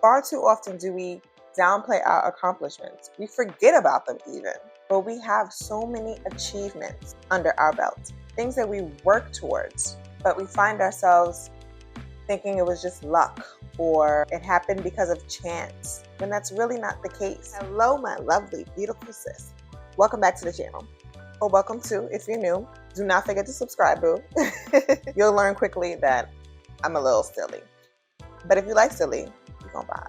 Far too often do we downplay our accomplishments. We forget about them even. But we have so many achievements under our belt, things that we work towards, but we find ourselves thinking it was just luck or it happened because of chance, when that's really not the case. Hello, my lovely, beautiful sis. Welcome back to the channel. Or welcome to, if you're new. Do not forget to subscribe, boo. You'll learn quickly that I'm a little silly. But if you like silly, you're gonna vibe.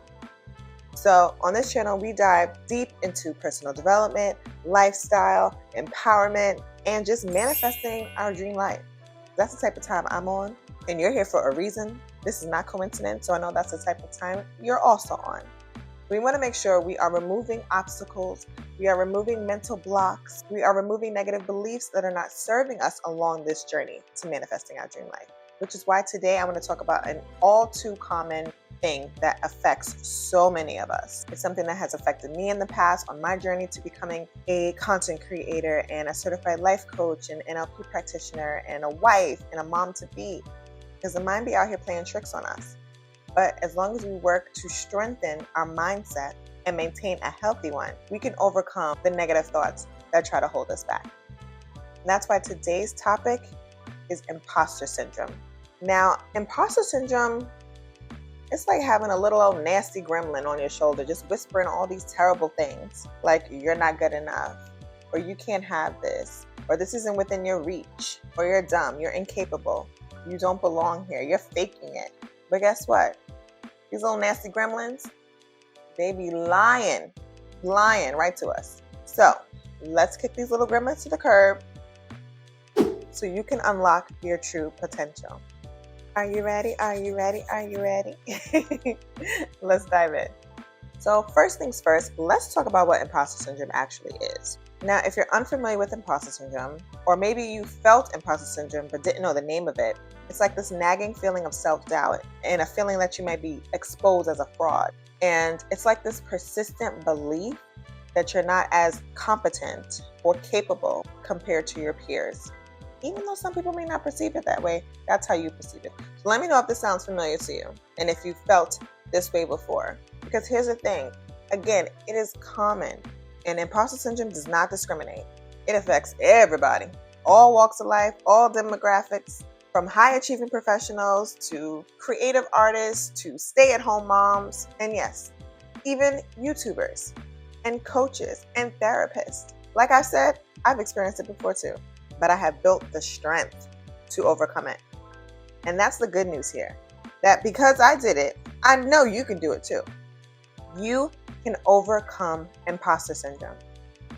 So on this channel, we dive deep into personal development, lifestyle, empowerment, and just manifesting our dream life. That's the type of time I'm on, and you're here for a reason. This is not coincidence, so I know that's the type of time you're also on. We want to make sure we are removing obstacles, we are removing mental blocks, we are removing negative beliefs that are not serving us along this journey to manifesting our dream life. Which is why today I want to talk about an all too common thing that affects so many of us. It's something that has affected me in the past on my journey to becoming a content creator and a certified life coach and NLP practitioner and a wife and a mom to be. Because the mind be out here playing tricks on us. But as long as we work to strengthen our mindset and maintain a healthy one, we can overcome the negative thoughts that try to hold us back. And that's why today's topic is imposter syndrome. Now, imposter syndrome, it's like having a little old nasty gremlin on your shoulder, just whispering all these terrible things, like you're not good enough, or you can't have this, or this isn't within your reach, or you're dumb, you're incapable, you don't belong here, you're faking it. But guess what? These little nasty gremlins, they be lying right to us. So let's kick these little gremlins to the curb so you can unlock your true potential. Are you ready? Are you ready? Are you ready? Let's dive in. So first things first, let's talk about what imposter syndrome actually is. Now, if you're unfamiliar with imposter syndrome, or maybe you felt imposter syndrome but didn't know the name of it, it's like this nagging feeling of self-doubt and a feeling that you might be exposed as a fraud. And it's like this persistent belief that you're not as competent or capable compared to your peers. Even though some people may not perceive it that way, that's how you perceive it. So let me know if this sounds familiar to you and if you felt this way before. Because here's the thing, again, it is common, and imposter syndrome does not discriminate. It affects everybody, all walks of life, all demographics, from high achieving professionals to creative artists to stay-at-home moms, and yes, even YouTubers and coaches and therapists. Like I said, I've experienced it before too. But I have built the strength to overcome it. And that's the good news here. That because I did it, I know you can do it too. You can overcome imposter syndrome.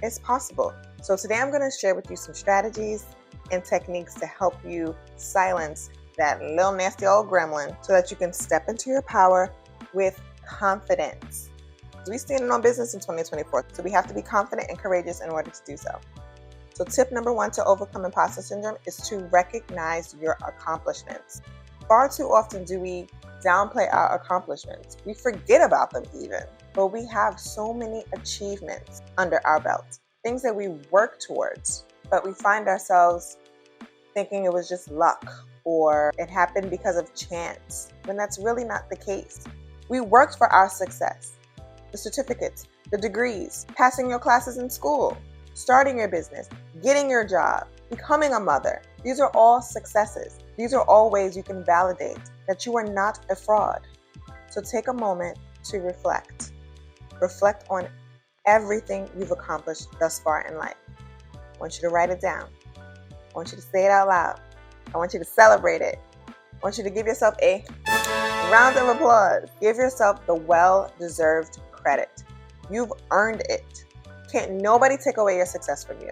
It's possible. So today I'm going to share with you some strategies and techniques to help you silence that little nasty old gremlin so that you can step into your power with confidence. We stand on business in 2024, so we have to be confident and courageous in order to do so. So tip number one to overcome imposter syndrome is to recognize your accomplishments. Far too often do we downplay our accomplishments. We forget about them even, but we have so many achievements under our belt, things that we work towards, but we find ourselves thinking it was just luck or it happened because of chance, when that's really not the case. We worked for our success, the certificates, the degrees, passing your classes in school, starting your business, getting your job, becoming a mother. These are all successes. These are all ways you can validate that you are not a fraud. So take a moment to reflect. Reflect on everything you've accomplished thus far in life. I want you to write it down. I want you to say it out loud. I want you to celebrate it. I want you to give yourself a round of applause. Give yourself the well-deserved credit. You've earned it. Can't nobody take away your success from you.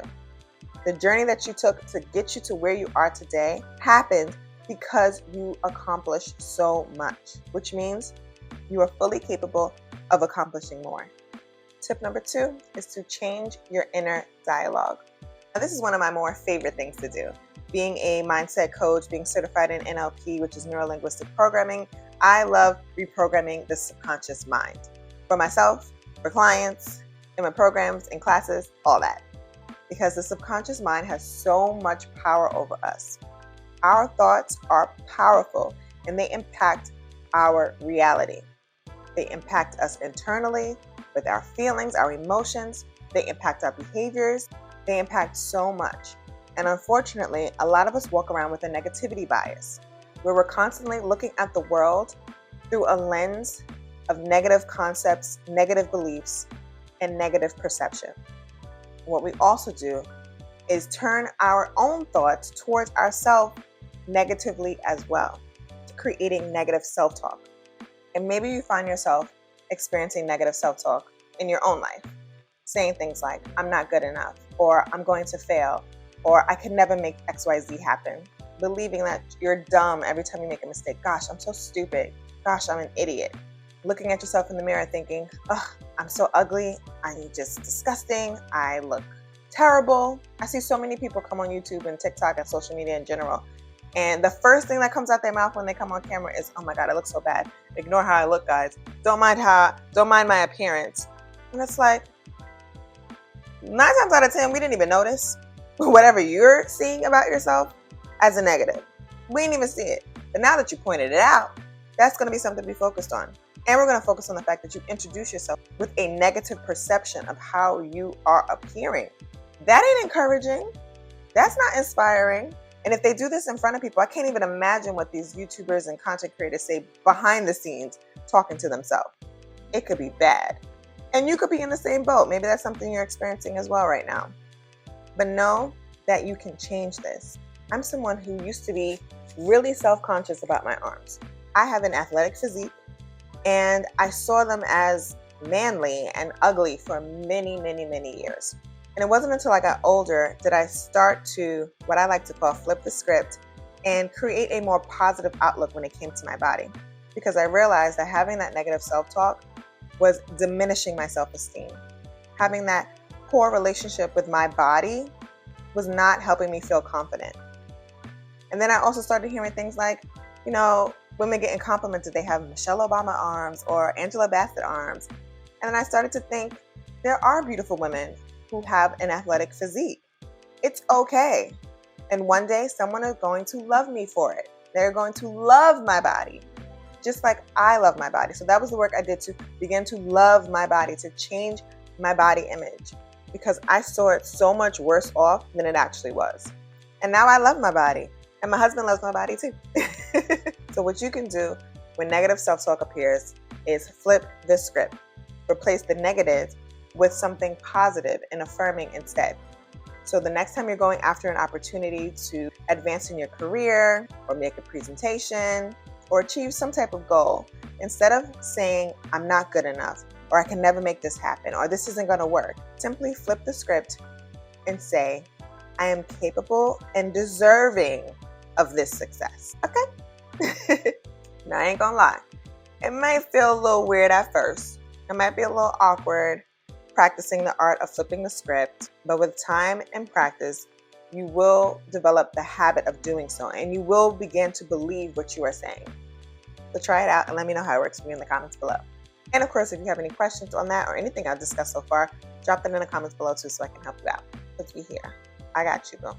The journey that you took to get you to where you are today happened because you accomplished so much, which means you are fully capable of accomplishing more. Tip number two is to change your inner dialogue. Now, this is one of my more favorite things to do. Being a mindset coach, being certified in NLP, which is neuro-linguistic programming, I love reprogramming the subconscious mind. For myself, for clients, in my programs, in classes, all that. Because the subconscious mind has so much power over us. Our thoughts are powerful and they impact our reality. They impact us internally with our feelings, our emotions. They impact our behaviors. They impact so much. And unfortunately, a lot of us walk around with a negativity bias, where we're constantly looking at the world through a lens of negative concepts, negative beliefs, and negative perception. What we also do is turn our own thoughts towards ourselves negatively as well, creating negative self-talk. And maybe you find yourself experiencing negative self-talk in your own life, saying things like, I'm not good enough, or I'm going to fail, or I can never make XYZ happen. Believing that you're dumb every time you make a mistake. Gosh, I'm so stupid. Gosh, I'm an idiot. Looking at yourself in the mirror thinking, ugh, I'm so ugly. I'm just disgusting. I look terrible. I see so many people come on YouTube and TikTok and social media in general, and the first thing that comes out their mouth when they come on camera is, oh my God, I look so bad. Ignore how I look, guys. Don't mind my appearance. And it's like, 9 times out of 10, we didn't even notice whatever you're seeing about yourself as a negative. We didn't even see it. But now that you pointed it out, that's going to be something to be focused on. And we're going to focus on the fact that you introduce yourself with a negative perception of how you are appearing. That ain't encouraging. That's not inspiring. And if they do this in front of people, I can't even imagine what these YouTubers and content creators say behind the scenes talking to themselves. It could be bad. And you could be in the same boat. Maybe that's something you're experiencing as well right now. But know that you can change this. I'm someone who used to be really self-conscious about my arms. I have an athletic physique, and I saw them as manly and ugly for many, many, many years. And it wasn't until I got older that I start to, what I like to call, flip the script and create a more positive outlook when it came to my body. Because I realized that having that negative self-talk was diminishing my self-esteem. Having that poor relationship with my body was not helping me feel confident. And then I also started hearing things like, women getting complimented they have Michelle Obama arms or Angela Bassett arms. And then I started to think, there are beautiful women who have an athletic physique. It's okay. And one day someone is going to love me for it. They're going to love my body, just like I love my body. So that was the work I did to begin to love my body, to change my body image, because I saw it so much worse off than it actually was. And now I love my body, and my husband loves my body too. So what you can do when negative self-talk appears is flip the script. Replace the negative with something positive and affirming instead. So the next time you're going after an opportunity to advance in your career or make a presentation or achieve some type of goal, instead of saying, I'm not good enough, or I can never make this happen, or this isn't going to work, simply flip the script and say, I am capable and deserving of this success. Okay? Now, I ain't gonna lie. It might feel a little weird at first. It might be a little awkward practicing the art of flipping the script, but with time and practice, you will develop the habit of doing so, and you will begin to believe what you are saying. So try it out and let me know how it works for you in the comments below. And of course, if you have any questions on that or anything I've discussed so far, drop them in the comments below too so I can help you out. Let's be here. I got you, boo.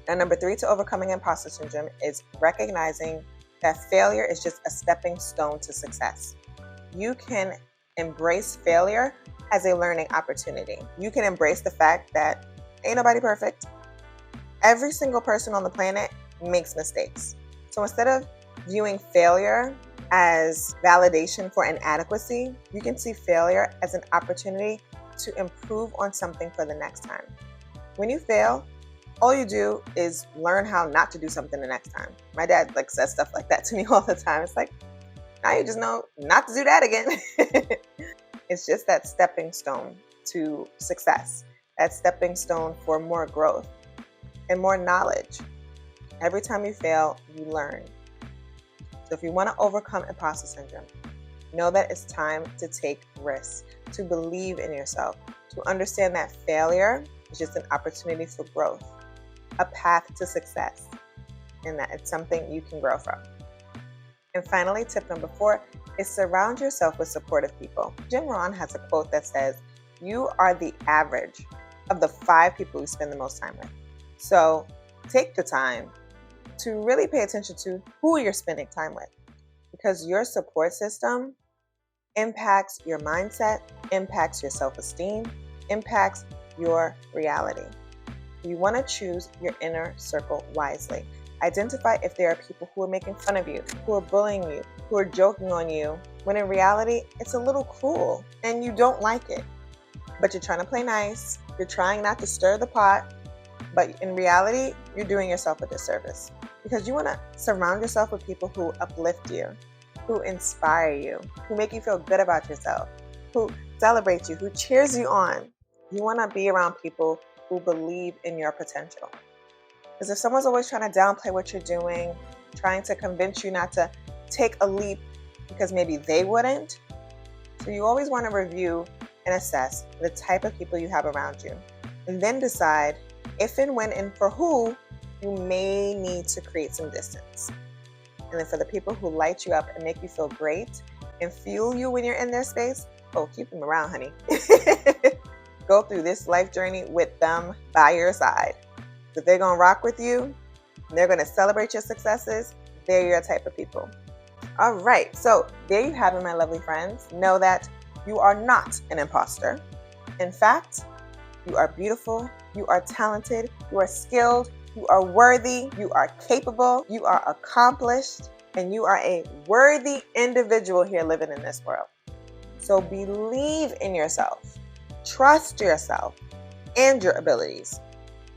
Now, number 3 to overcoming imposter syndrome is recognizing that failure is just a stepping stone to success. You can embrace failure as a learning opportunity. You can embrace the fact that ain't nobody perfect. Every single person on the planet makes mistakes. So instead of viewing failure as validation for inadequacy, you can see failure as an opportunity to improve on something for the next time. When you fail, all you do is learn how not to do something the next time. My dad says stuff like that to me all the time. It's like, now you just know not to do that again. It's just that stepping stone to success, that stepping stone for more growth and more knowledge. Every time you fail, you learn. So if you want to overcome imposter syndrome, know that it's time to take risks, to believe in yourself, to understand that failure is just an opportunity for growth, a path to success, and that it's something you can grow from. And finally, tip number 4 is surround yourself with supportive people. Jim Rohn has a quote that says, you are the average of the 5 people you spend the most time with. So take the time to really pay attention to who you're spending time with, because your support system impacts your mindset, impacts your self-esteem, impacts your reality. You want to choose your inner circle wisely. Identify if there are people who are making fun of you, who are bullying you, who are joking on you, when in reality, it's a little cruel and you don't like it. But you're trying to play nice, you're trying not to stir the pot, but in reality, you're doing yourself a disservice. Because you want to surround yourself with people who uplift you, who inspire you, who make you feel good about yourself, who celebrate you, who cheers you on. You want to be around people who believe in your potential. Because if someone's always trying to downplay what you're doing, trying to convince you not to take a leap because maybe they wouldn't, so you always want to review and assess the type of people you have around you, and then decide if and when and for who you may need to create some distance. And then for the people who light you up and make you feel great and fuel you when you're in their space, oh, keep them around, honey. Go through this life journey with them by your side. If they're going to rock with you, they're going to celebrate your successes, they're your type of people. All right, so there you have it, my lovely friends. Know that you are not an imposter. In fact, you are beautiful, you are talented, you are skilled, you are worthy, you are capable, you are accomplished, and you are a worthy individual here living in this world. So believe in yourself, trust yourself and your abilities.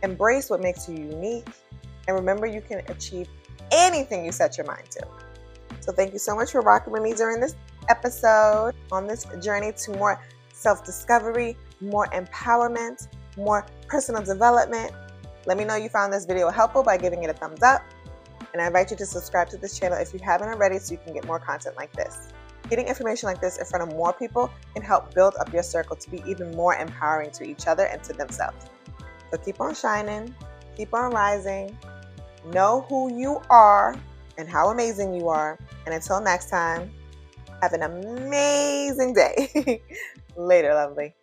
Embrace what makes you unique, and remember you can achieve anything you set your mind to. So thank you so much for rocking with me during this episode on this journey to more self-discovery, more empowerment, more personal development. Let me know you found this video helpful by giving it a thumbs up, and I invite you to subscribe to this channel if you haven't already so you can get more content like this. Getting information like this in front of more people can help build up your circle to be even more empowering to each other and to themselves. So keep on shining, keep on rising, know who you are and how amazing you are. And until next time, have an amazing day. Later, lovely.